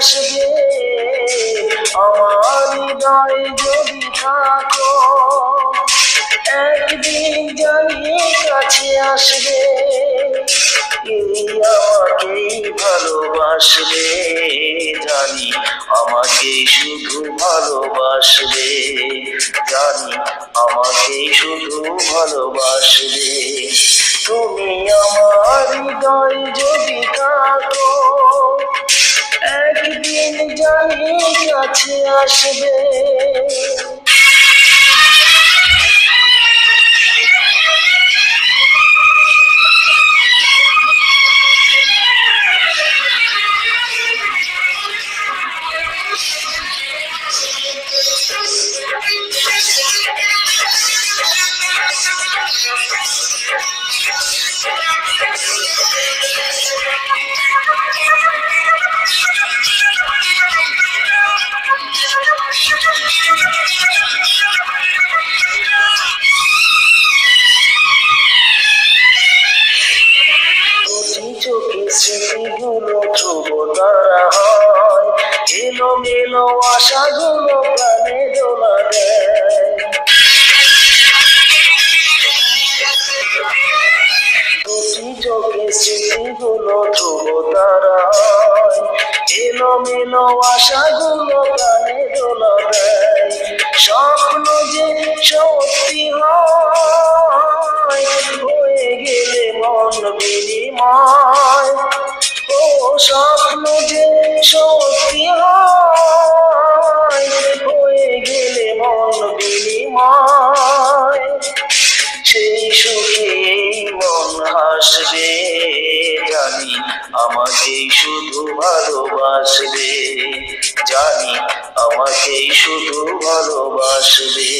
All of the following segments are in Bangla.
আসবে, আমার হৃদয় যদি থাকো, একদিন জানি কাছে আসবে, আমাকেই ভালোবাসবে, জানি আমাকেই শুধু ভালোবাসবে, জানি আমাকেই শুধু ভালোবাসবে। তুমি আমার হৃদয় যদি থাকো, একদিন জানি কাছে আসবে। স্মৃতিগুলো ধ্রুব তারা হয়, এলোমেলো আশাগুলো প্রাণে দোলা দেয়। দুটি চোখে স্মৃতিগুলো ধ্রুব তারা হয়, এলোমেলো আশাগুলো প্রাণে দোলা দেয়। স্বপ্ন যে সত্যি হয়, হয়ে গেলে মন বিনিময়, ও স্বপ্ন যে সত্যি হয়, হয়ে গেলে মন বিনিময়, সেই সুখে মন হাসবে, জানি আমাকেই শুধু ভালোবাসবে, জানি আমাকেই শুধু ভালোবাসবে।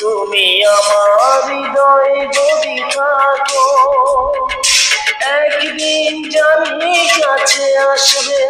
তুমি আমার হৃদয়ে যদি থাকো, একদিন জানি কাছে আসবে।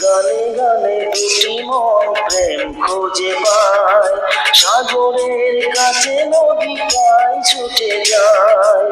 গানে গানে দুটি মন প্রেম খুঁজে পায়, সাগরের কাছে নদীটায় ছুটে যায়।